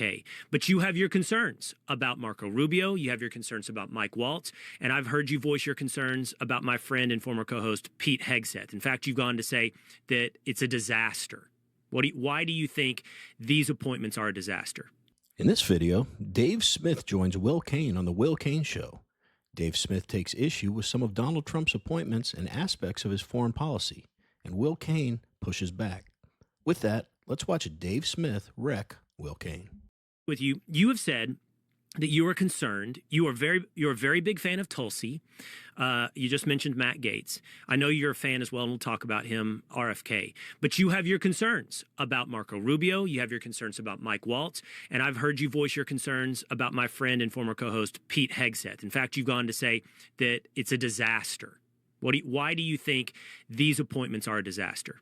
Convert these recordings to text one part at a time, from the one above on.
Okay, but you have your concerns about Marco Rubio. You have your concerns about Mike Waltz. And I've heard you voice your concerns about my friend and former co-host, Pete Hegseth. In fact, you've gone to say that it's a disaster. Why do you think these appointments are a disaster? In this video, Dave Smith joins Will Cain on The Will Cain Show. Dave Smith takes issue with some of Donald Trump's appointments and aspects of his foreign policy, and Will Cain pushes back. With that, let's watch Dave Smith wreck Will Cain. With you, you have said that you are concerned. You're a very big fan of Tulsi. You just mentioned Matt Gaetz. I know you're a fan as well, and we'll talk about him, RFK. But you have your concerns about Marco Rubio. You have your concerns about Mike Waltz. And I've heard you voice your concerns about my friend and former co-host, Pete Hegseth. In fact, you've gone to say that it's a disaster. Why do you think these appointments are a disaster?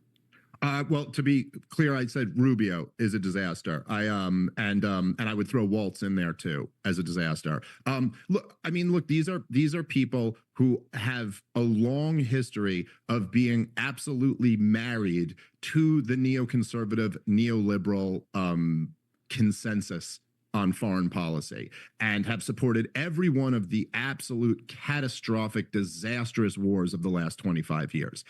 Well, to be clear, I said Rubio is a disaster. And I would throw Waltz in there too as a disaster. Look, these are people who have a long history of being absolutely married to the neoconservative, neoliberal consensus on foreign policy, and have supported every one of the absolute catastrophic, disastrous wars of the last 25 years.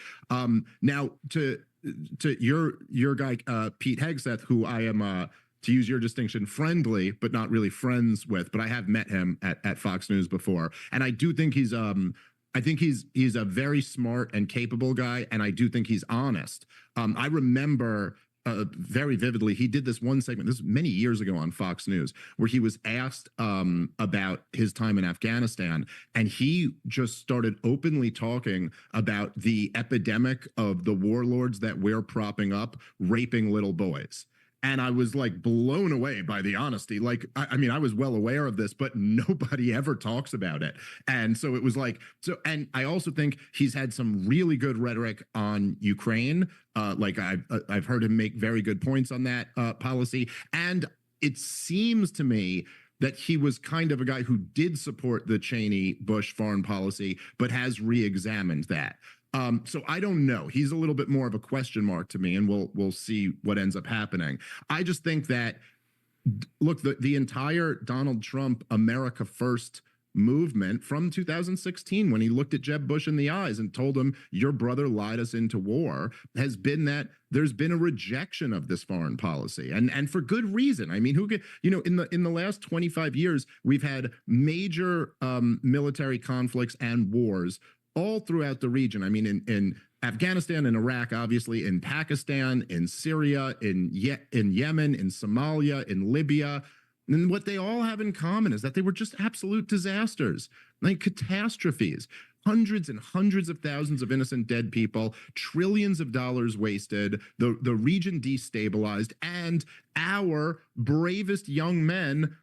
Now, to your guy, Pete Hegseth, who I am, to use your distinction, friendly, but not really friends with, but I have met him at Fox News before. And I do think he's a very smart and capable guy. And I do think he's honest. I remember very vividly, he did this one segment, this was many years ago on Fox News, where he was asked about his time in Afghanistan, and he just started openly talking about the epidemic of the warlords that we're propping up raping little boys. And I was like blown away by the honesty. Like, I mean, I was well aware of this, but nobody ever talks about it. And so it was like, and I also think he's had some really good rhetoric on Ukraine. Like I've heard him make very good points on that policy. And it seems to me that he was kind of a guy who did support the Cheney-Bush foreign policy, but has re-examined that. So I don't know. He's a little bit more of a question mark to me, and we'll see what ends up happening. I just think that, look, the entire Donald Trump America First movement from 2016, when he looked at Jeb Bush in the eyes and told him, your brother lied us into war, has been that there's been a rejection of this foreign policy, and for good reason. I mean, who could, in the last 25 years, we've had major military conflicts and wars all throughout the region. I mean, in Afghanistan and Iraq, obviously, in Pakistan, in Syria, in Yemen, in Somalia, in Libya. And what they all have in common is that they were just absolute disasters, like catastrophes. Hundreds and hundreds of thousands of innocent dead people, trillions of dollars wasted, the region destabilized, and our bravest young men.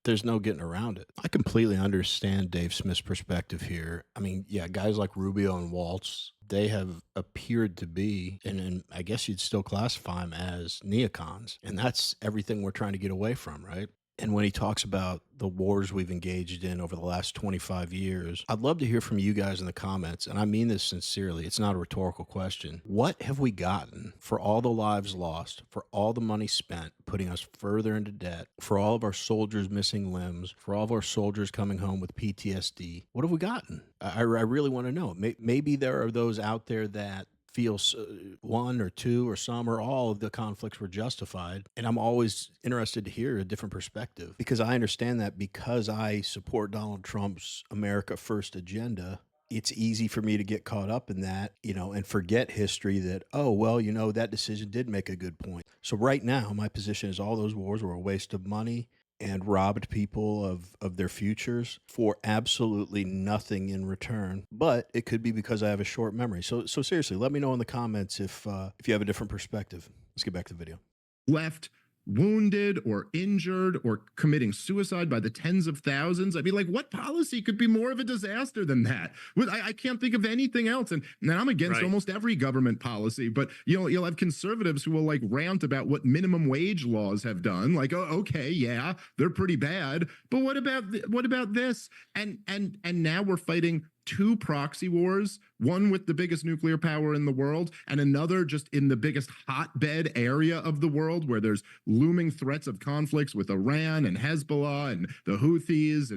There's no getting around it. I completely understand Dave Smith's perspective here. I mean, yeah, guys like Rubio and Waltz, they have appeared to be, and I guess you'd still classify them as neocons. And that's everything we're trying to get away from, right? And when he talks about the wars we've engaged in over the last 25 years, I'd love to hear from you guys in the comments. And I mean this sincerely. It's not a rhetorical question. What have we gotten for all the lives lost, for all the money spent, putting us further into debt, for all of our soldiers missing limbs, for all of our soldiers coming home with PTSD? What have we gotten? I really want to know. Maybe there are those out there that feels one or two or some or all of the conflicts were justified. And I'm always interested to hear a different perspective, because I understand that because I support Donald Trump's America First agenda, it's easy for me to get caught up in that, and forget history that, oh, well, that decision did make a good point. So right now, my position is all those wars were a waste of money and robbed people of their futures for absolutely nothing in return. But it could be because I have a short memory. So seriously, let me know in the comments if you have a different perspective. Let's get back to the video. Left wounded or injured or committing suicide by the tens of thousands. I mean, like, what policy could be more of a disaster than that? I can't think of anything else. And I'm against almost every government policy, but you'll have conservatives who will like rant about what minimum wage laws have done. Like, oh, okay, yeah, they're pretty bad, but what about this? And now we're fighting two proxy wars, one with the biggest nuclear power in the world and another just in the biggest hotbed area of the world where there's looming threats of conflicts with Iran and Hezbollah and the Houthis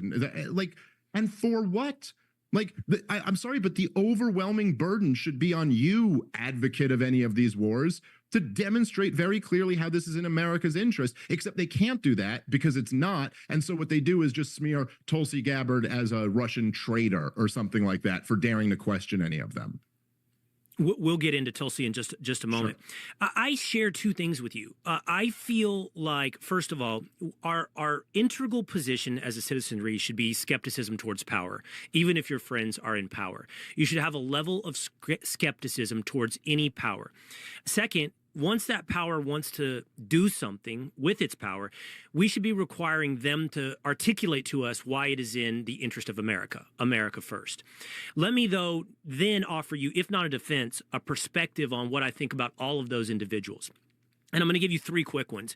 and for what? Like, I'm sorry, but the overwhelming burden should be on you, advocate of any of these wars, to demonstrate very clearly how this is in America's interest, except they can't do that because it's not. And so what they do is just smear Tulsi Gabbard as a Russian traitor or something like that for daring to question any of them. We'll get into Tulsi in just a moment. Sure. I share two things with you. I feel like, first of all, our integral position as a citizenry should be skepticism towards power, even if your friends are in power. You should have a level of skepticism towards any power. Second, once that power wants to do something with its power, we should be requiring them to articulate to us why it is in the interest of America, America first. Let me, though, then offer you, if not a defense, a perspective on what I think about all of those individuals. And I'm going to give you three quick ones.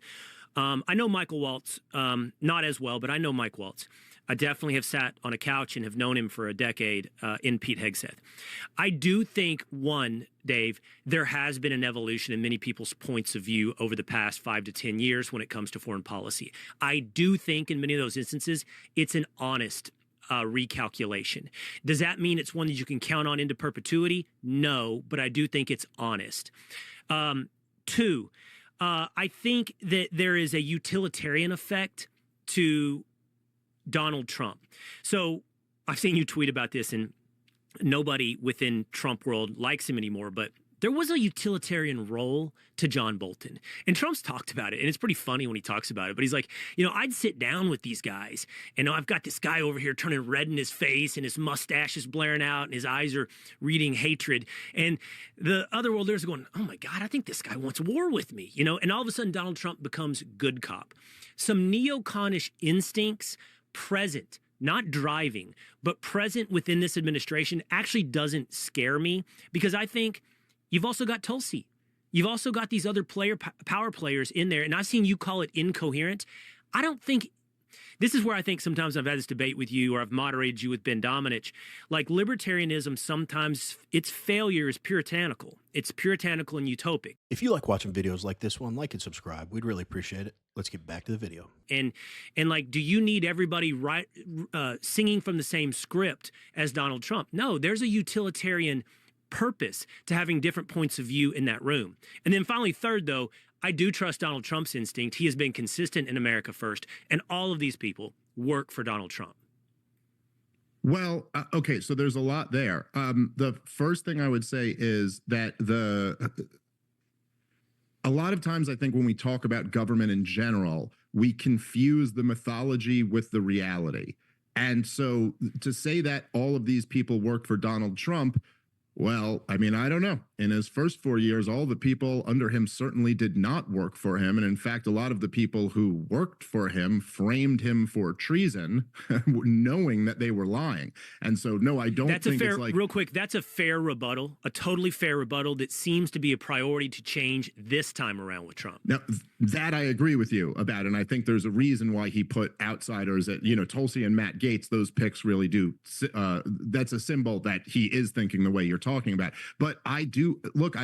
I know Michael Waltz, not as well, but I know Mike Waltz. I definitely have sat on a couch and have known him for a decade in Pete Hegseth. I do think, one, Dave, there has been an evolution in many people's points of view over the past 5 to 10 years when it comes to foreign policy. I do think in many of those instances, it's an honest recalculation. Does that mean it's one that you can count on into perpetuity? No, but I do think it's honest. Two, I think that there is a utilitarian effect to Donald Trump. So I've seen you tweet about this, and nobody within Trump world likes him anymore, but there was a utilitarian role to John Bolton. And Trump's talked about it, and it's pretty funny when he talks about it. But he's like, I'd sit down with these guys, and I've got this guy over here turning red in his face, and his mustache is blaring out, and his eyes are reading hatred. And the other worlders are going, oh my God, I think this guy wants war with me, And all of a sudden, Donald Trump becomes good cop. Some neoconish instincts present, not driving, but present within this administration actually doesn't scare me, because I think you've also got Tulsi. You've also got these other power players in there, and I've seen you call it incoherent. I don't think, this is where I think sometimes I've had this debate with you, or I've moderated you with Ben Domenech. Like, libertarianism, sometimes its failure is puritanical. It's puritanical and utopic. If you like watching videos like this one, like and subscribe. We'd really appreciate it. Let's get back to the video. And like, do you need everybody singing from the same script as Donald Trump? No, there's a utilitarian purpose to having different points of view in that room. And then finally, third, though, I do trust Donald Trump's instinct. He has been consistent in America first, and all of these people work for Donald Trump. Well, okay, so there's a lot there. The first thing I would say is that a lot of times I think when we talk about government in general, we confuse the mythology with the reality. And so to say that all of these people work for Donald Trump, well, I mean, I don't know. In his first 4 years, all the people under him certainly did not work for him. And in fact, a lot of the people who worked for him framed him for treason, knowing that they were lying. And so, no, I don't think it's like... Real quick, that's a fair rebuttal, a totally fair rebuttal that seems to be a priority to change this time around with Trump. Now, that I agree with you about. And I think there's a reason why he put outsiders at, Tulsi and Matt Gaetz, those picks really do. That's a symbol that he is thinking the way you're talking about. But I do look,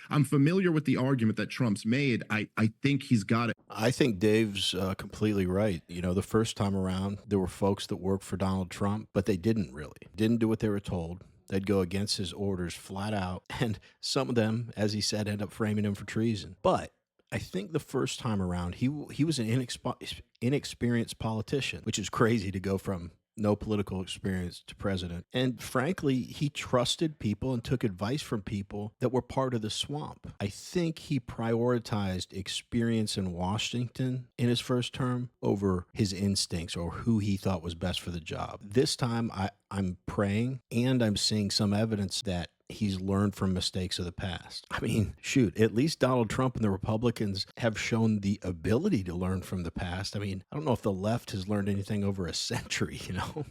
I'm familiar with the argument that Trump's made. I think he's got it. I think Dave's completely right. The first time around, there were folks that worked for Donald Trump, but they didn't do what they were told. They'd go against his orders flat out. And some of them, as he said, end up framing him for treason. But I think the first time around, he was an inexperienced politician, which is crazy to go from no political experience to president. And frankly, he trusted people and took advice from people that were part of the swamp. I think he prioritized experience in Washington in his first term over his instincts or who he thought was best for the job. This time, I'm praying, and I'm seeing some evidence that he's learned from mistakes of the past. I mean, shoot, at least Donald Trump and the Republicans have shown the ability to learn from the past. I mean, I don't know if the left has learned anything over a century,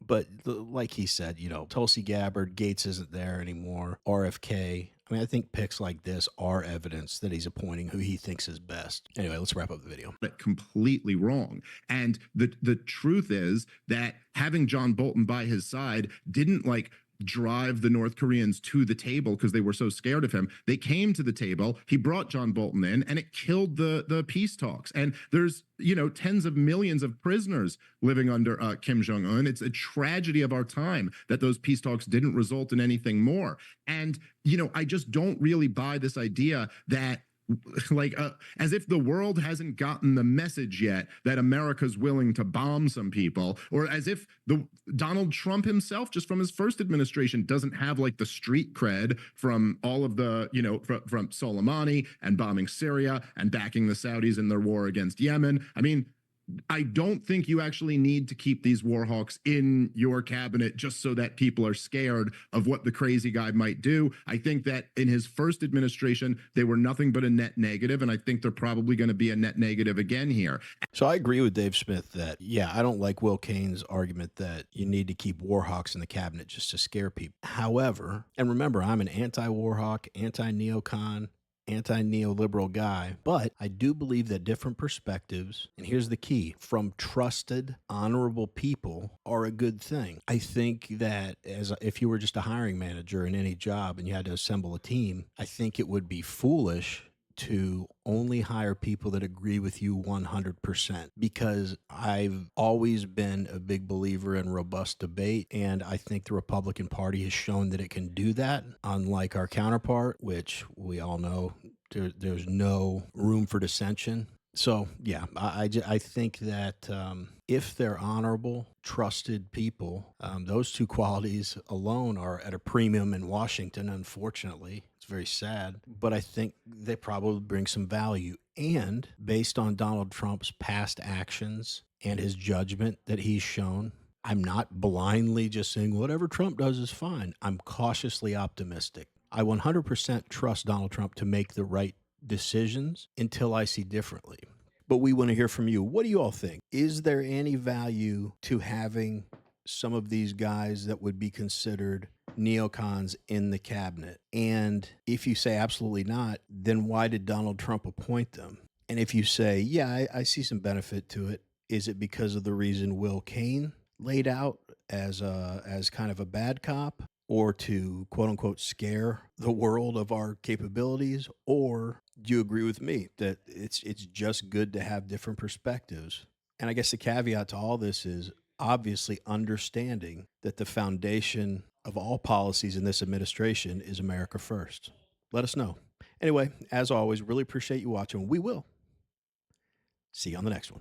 but like he said, Tulsi Gabbard, Gaetz isn't there anymore, RFK. I mean, I think picks like this are evidence that he's appointing who he thinks is best. Anyway, let's wrap up the video. But completely wrong. And the truth is that having John Bolton by his side didn't drive the North Koreans to the table because they were so scared of him. They came to the table. He brought John Bolton in, and it killed the peace talks. And there's, you know, tens of millions of prisoners living under Kim Jong-un. It's a tragedy of our time that those peace talks didn't result in anything more. And, you know, I just don't really buy this idea that like as if the world hasn't gotten the message yet that America's willing to bomb some people, or as if the Donald Trump himself, just from his first administration, doesn't have like the street cred from all of the, you know, from Soleimani and bombing Syria and backing the Saudis in their war against Yemen. I mean, I don't think you actually need to keep these war hawks in your cabinet just so that people are scared of what the crazy guy might do. I think that in his first administration, they were nothing but a net negative, and I think they're probably going to be a net negative again here. So I agree with Dave Smith that, yeah, I don't like Will Cain's argument that you need to keep war hawks in the cabinet just to scare people. However, and remember, I'm an anti-war hawk, anti-neocon, anti-neoliberal guy, but I do believe that different perspectives, and here's the key, from trusted, honorable people are a good thing. I think that if you were just a hiring manager in any job and you had to assemble a team, I think it would be foolish to only hire people that agree with you 100%, because I've always been a big believer in robust debate, and I think the Republican Party has shown that it can do that, unlike our counterpart, which we all know there's no room for dissension. So, yeah, I think that if they're honorable, trusted people, those two qualities alone are at a premium in Washington, unfortunately. It's very sad, but I think they probably bring some value. And based on Donald Trump's past actions and his judgment that he's shown, I'm not blindly just saying whatever Trump does is fine. I'm cautiously optimistic. I 100% trust Donald Trump to make the right decisions until I see differently. But we want to hear from you. What do you all think? Is there any value to having some of these guys that would be considered neocons in the cabinet? And if you say absolutely not, then why did Donald Trump appoint them? And if you say, yeah, I see some benefit to it, is it because of the reason Will Cain laid out as kind of a bad cop, or to quote unquote scare the world of our capabilities? Or do you agree with me that it's just good to have different perspectives? And I guess the caveat to all this is obviously understanding that the foundation of all policies in this administration is America first. Let us know. Anyway, as always, really appreciate you watching. We will see you on the next one.